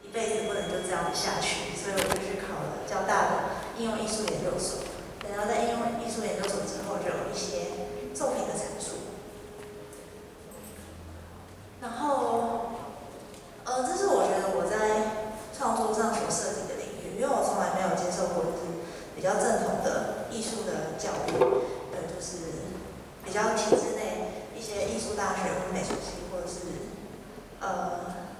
一辈子不能就这样下去，所以我就去考了交大的应用艺术研究所。然后在应用艺术研究所之后，就有一些作品的产出。然后，这是我觉得我在创作上所涉及的领域，因为我从来没有接受过就是比较正统的艺术的教育，就是比较体制内一些艺术大学或美术系，或者是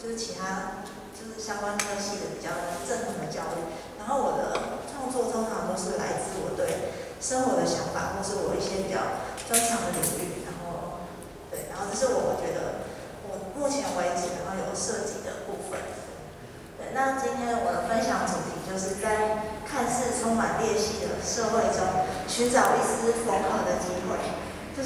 就是其他就是相关科系的比较正统的教育。然后我的创作通常都是来自我对生活的想法，或是我一些比较专长的领域。然后这是我觉得我目前为止然后有涉及的部分。对，那今天我的分享主题就是在看似充满裂隙的社会中，寻找一丝缝合的机会。就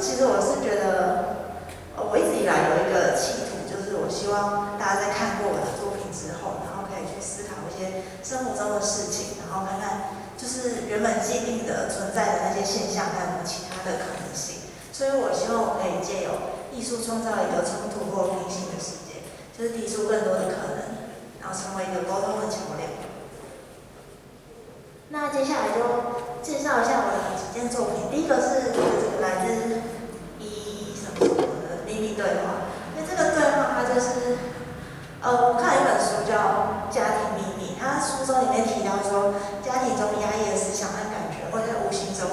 其实我是觉得，我一直以来有一个企图，就是我希望大家在看过我的作品之后，然后可以去思考一些生活中的事情，然后看看就是原本既定的存在的那些现象，还有没有其他的可能性。所以我希望我可以借由艺术创造一个冲突或平行的世界，就是提出更多的可能，然后成为一个沟通的桥梁。那接下来就介绍一下我的几件作品。第一个是这个来自什么的秘密对话。那这个对话它就是我看了一本书叫《家庭秘密》，它书中里面提到说，家庭中压抑的思想和感觉会在无形中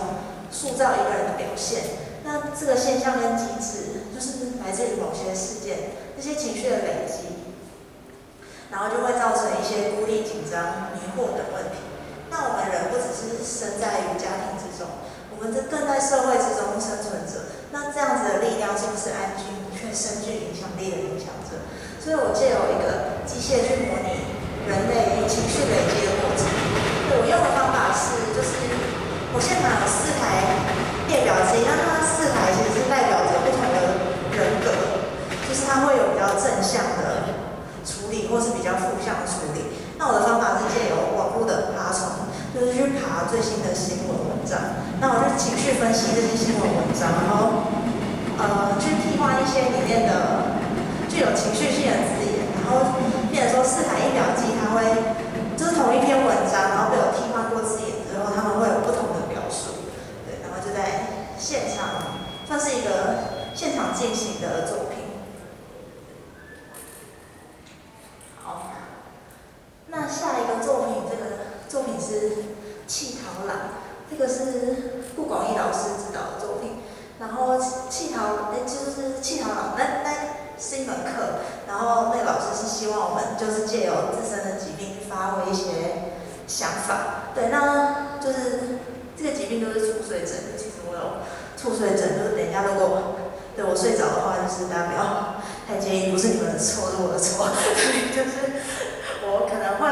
塑造一个人的表现。那这个现象跟机制就是来自于某些事件，这些情绪的累积，然后就会造成一些孤立、紧张、迷惑等问题。那我们人不只是生在于家庭之中，我们更在社会之中生存着。那这样子的力量是不是安居却深具影响力的影响者？所以我借由一个机械去模拟人类情绪累积的过程。对，我用的方法是，就是我现场有4台列表机，那它4台其实是代表着不同的人格，就是它会有比较正向的处理，或是比较负向的处理。那我的方法是借由网络的爬虫，就是去爬最新的新闻文章。那我就情绪分析这些新闻文章，然后去替换一些里面的具有情绪性的字眼，然后变成说4台印表机它会就是同一篇文章，然后被我替换过字眼之后，他们会有不同的表述。对，然后就在现场算是一个现场进行的作品。好，那下一个作品，这个作品是弃逃郎，这个是顾广义老师指导的作品。然后就是弃逃郎，那是一门课，然后那个老师是希望我们就是借由自身的疾病去发挥一些想法。对，那就是这个疾病就是猝睡症，其实我有猝睡症，就是等一下如果对我睡着的话，就是大家不要太介意，不是你们的错，是我的错。就是我可能会，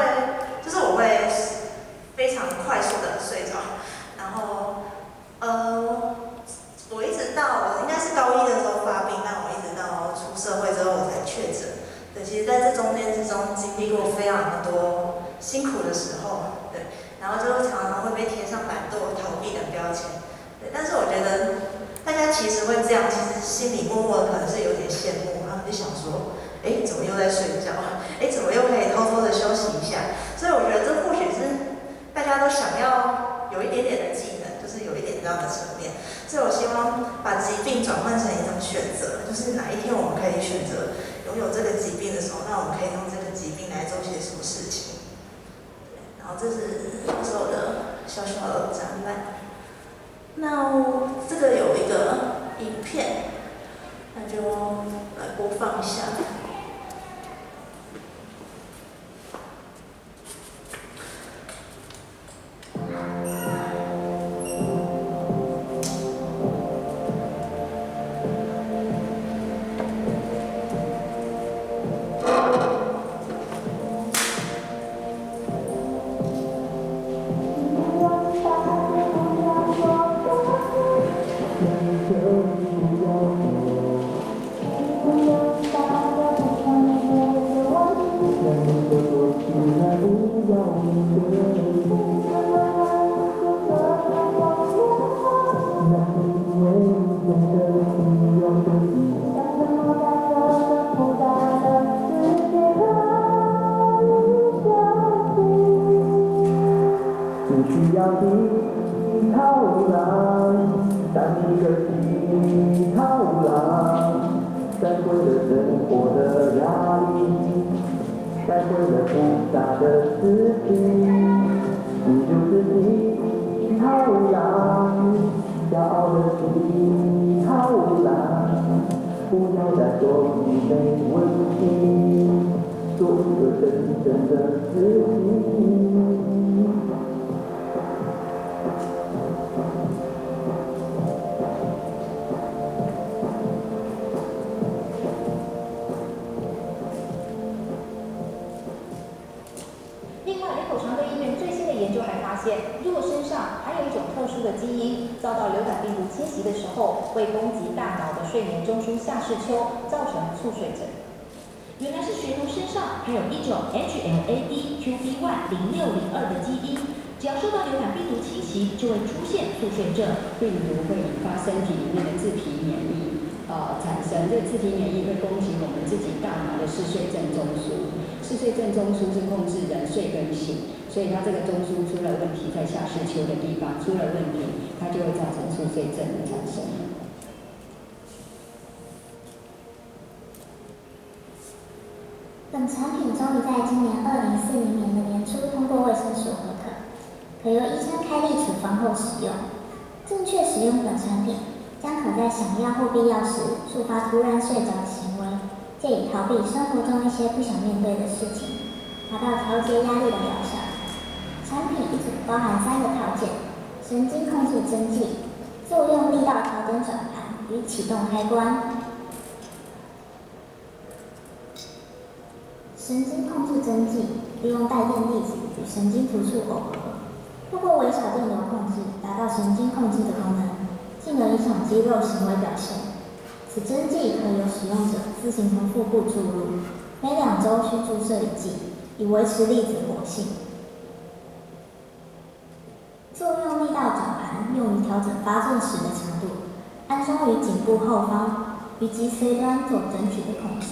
就是我会非常快速的睡着，然后我一直到我应该是高1的时候发病，那我一直到出社会之后我才确诊。对，其实在这中间之中经历过非常多辛苦的时候，对，然后就常常会被贴上懒惰、逃避等标签。对，但是我觉得大家其实会这样，其实心里默默的可能是有点羡慕，他们就想说，怎么又在睡觉？怎么又可以偷偷的休息一下？所以我觉得这或许是大家都想要有一点点的技能，就是有一点这样的层面。所以我希望把疾病转换成一种选择，就是哪一天我们可以选择拥有这个疾病的时候，那我们可以用这个疾病来做些什么事情。然后这是那时候的小小的展览。那这个有一个影片，那就来播放一下。不需要你套牢，当一个乞讨郎，带回了生活的压力，带回了复杂的事情，你就是乞讨郎，骄傲的乞讨郎，不要再说你没问题，做一个真正的自己。另外，人口传播医院最新的研究还发现，如果身上含有一种特殊的基因，遭到流感病毒侵袭的时候，会攻击大脑的睡眠中枢下视丘，造成猝睡症。原来是学童身上含有一种 HLA-QB10602的基因，只要受到流感病毒侵袭，就会出现猝睡症。病毒会引发身体里面的自体免疫产生，这自体免疫会攻击我们自己大脑的嗜睡症中枢。嗜睡症中枢是控制人睡跟醒，所以它这个中枢出了问题，在下视丘的地方出了问题，它就会造成猝睡症的产生。本产品终于在今年2040年的年初通过卫生署核可，可由医生开立处方后使用。正确使用本产品，将可在想要或必要时触发突然睡着的行为，借以逃避生活中一些不想面对的事情，达到调节压力的疗效。产品一组包含3个条件：神经控制针剂、作用力道调整转盘与启动开关。神经控制针剂利用带电粒子与神经突触耦合，透过微小电流控制，达到神经控制的功能，进而影响肌肉行为表现。此针剂可由使用者自行从腹部注入，每2周需注射1剂，以维持粒子活性。作用力道转盘用于调整发作时的强度，安装于颈部后方，于脊髓端做整体的控制。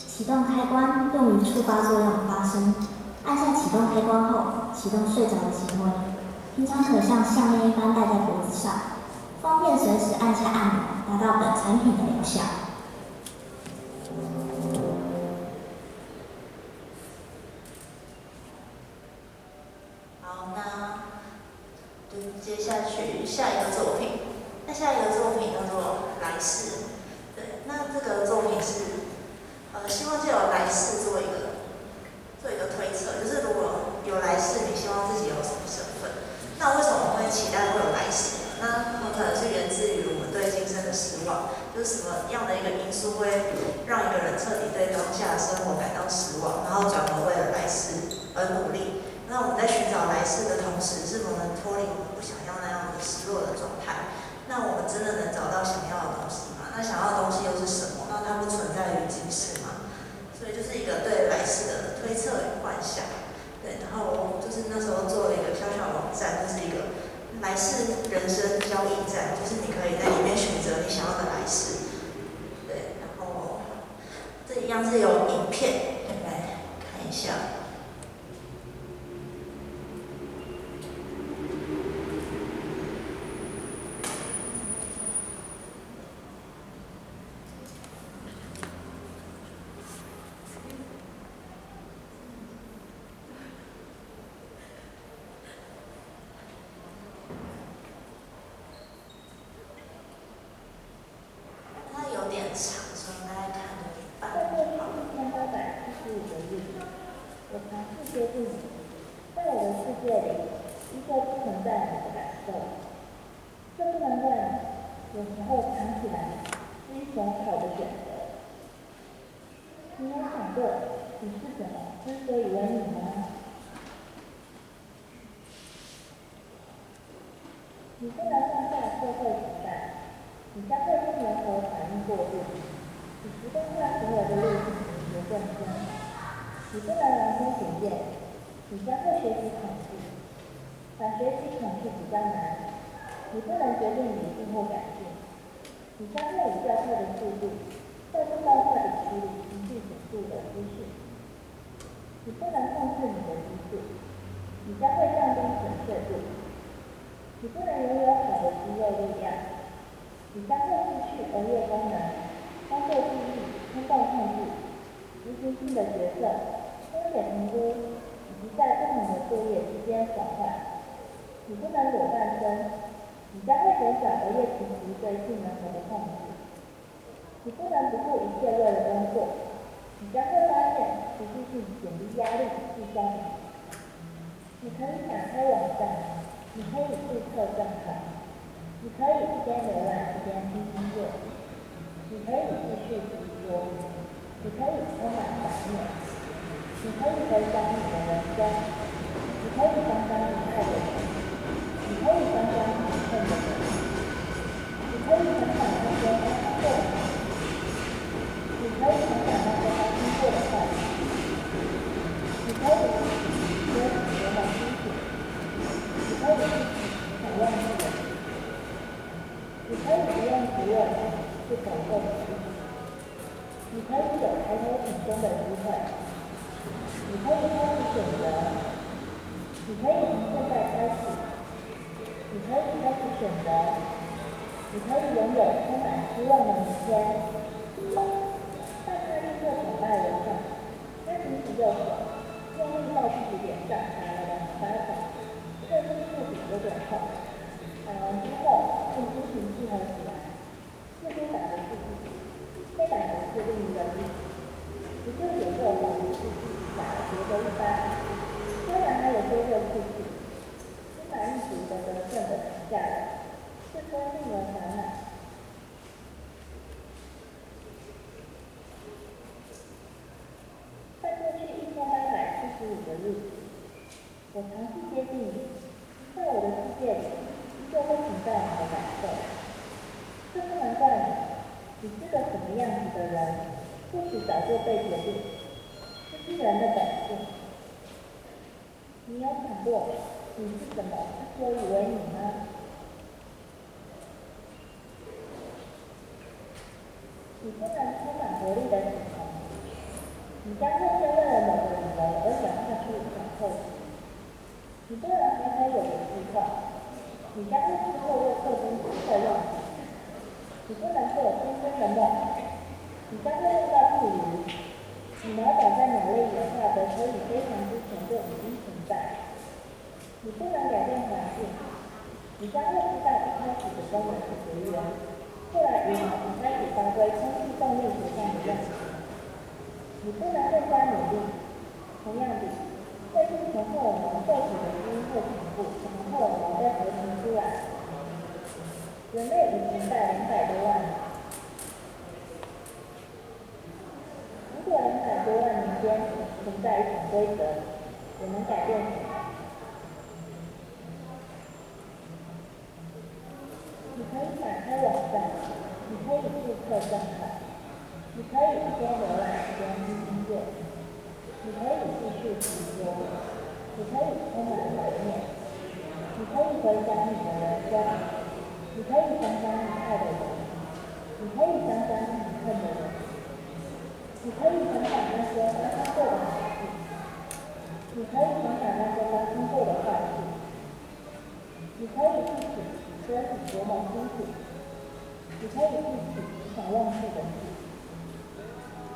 启动开关用于触发作用的发生，按下启动开关后，启动睡着的行为。平常可像项链一般戴在脖子上，方便随时按下按钮，达到本产品的疗效。好，那就接下去下一个作品。那下一个作品叫做来世。对，那这个作品是希望借由来世做一个推测，就是如果有来世，你希望自己有什么身份？那为什么会期待会有来世呢？那很可能是源自于我们对今生的失望，就是什么样的一个因素会让一个人彻底对当下的生活感到失望，然后转而为了来世而努力。那我们在寻找来世的同时，是否能脱离我们不想要那样的失落的状态？那我们真的能找到想要的东西吗？那想要的东西又是什么？那它不存在于今世吗？所以就是一个对来世的推测与幻想。对，然后就是那时候做了一个小小的网站，就是一个来世人生交易站，就是你可以在里面选择你想要的来世。对，然后这一样是有影片，来看一下。你不能放下社会期待，你将会因人和反应过度，与时间化行为的路径结更深。你不能人生检验，你将会学习恐惧，反学习恐惧比较难。你不能决定理性或感性，你将会以较快的速度，在不高快的区域情绪显著的资讯。你不能控制你的情绪，将会降低准确度。你不能拥有好的肌肉力量，你将会失去额叶功能，包括记忆、冲动控制、执行性的决策、风险评估，以及在不同的作业之间转换。你不能裸半身，你将会减少额叶皮质对性能和的控制。你不能不顾一切为了工作，你将会发现持续性减低压力是双赢。你可以打开网站，你可以注册账号，你可以一边浏览一边听音乐，你可以继续直播，你可以充满怀念，你可以回想你的人生，你可以想想你爱的人，你可以想想你恨的人，你可以想想那些发生过的事，你可以想想那些发生过的坏事，你可以说多么清楚，你可以记起你想忘记的事，你可以不用提问是否够实际，你可以有抬头挺胸的机会，你可以开始选择，你可以从现在开始，你可以开始选择，你可以拥有充满希望的明天。大咖立刻跑到楼上，他举起右手，用力到自己脸上打了2巴掌，这是触笔有点痛。打完之后，并心平气和起来，似乎打的是自己，非打的是另一个自己。不就也就仿佛是自己打了别的一巴，虽然还有些热气气，心满意足的得胜的躺下来，是多令人烦恼。在过去1875个日子，我尝试接近你，在我的世界里，就会存在你的感受。这不难怪你是个什么样子的人，或许早就被决定，这是人的本性。你有想过你是什么之所以为你吗？你不能充满活力的起床，你将会先为了某个理由而想下去想透析。你不能好好有个计划，你将会事后为课中时刻忘记。你不能做天真的梦，你将会梦到譬如你脑早在脑内演化的可以非常之前就已经存在。你不能改变环境，你将会知道一开始的功能是绝缘，后来羽毛只开始发挥空气动力学上的用途。你不能更加努力，同样的，在进行荷尔蒙受体的基因会同步，从荷尔蒙被合成出来。人类已存在200多万年。如果200多万年间存在一种规则，我能改变什么？你可以打开网站，你可以注册账号，你可以一边浏览一边听音乐，你可以继续直播，你可以充满怀念，你可以回想你的人生，你可以想想你爱的人，你可以想想你恨的人，你可以想想那些发生过的好事，你可以想想那些发生过的坏事，你可以记起你身体多么辛苦，你可以记起你想忘记的事，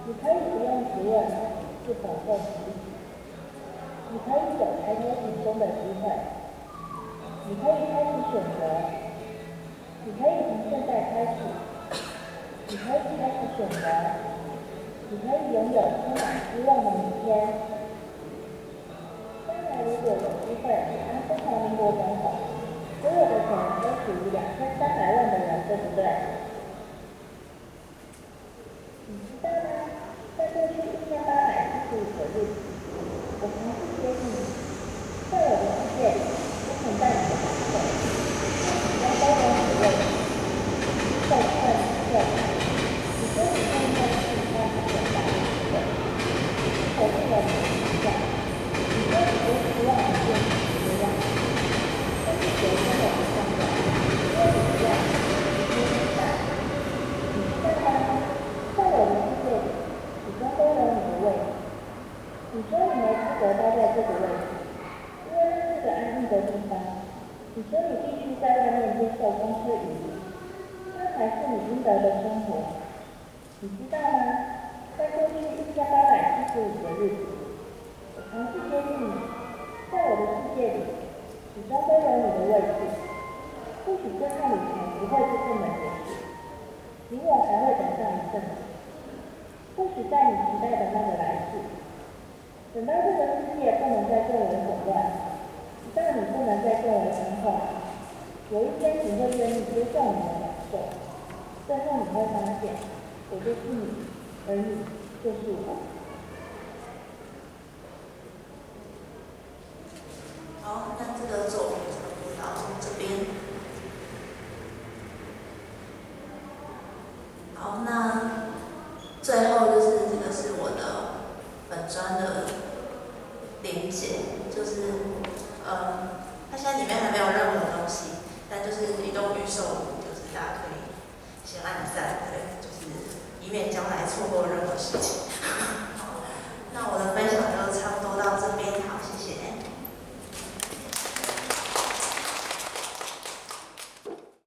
你可以不用提问是否够实际，你可以有抬头挺胸的机会，你可以开始选择，你可以从现在开始，你可以开始选择，你可以拥有充满希望的明天。将来如果有机会当中华民国总统，所有的钱都属于2300万的人，对不对？你知道吗？在过去1875个日子，我尝试接近你，在我的世界里，不存在你的感受，你将包容你的位置，在这个时刻，你可以用一件事让你显大的机会，否定了你的形象，你可以多希望你变成什么样，但是谁都不重要，因为你不要你已经存在。你知道吗？在我的世界里，你将都有你的位置。你说你没资格待在这个位置，地方。你说你必须在外面接受公司语言，那才是你应得的生活。你知道吗？在过去1875个日子，我尝试接近你，在我的世界里，始终都有你的位置。或许这趟旅程不会就这么结束，你我还会等上一阵子。或许在你期待的那个来世，等到这个世界不能再更为混乱，直到你不能再更为分化，有一天你会愿意接受你的感受，最后你会发现，我就是你，而你就是我。好，那这个作品差不多到这边。好，那最后就是这个是我的本专的连结，就是它现在里面还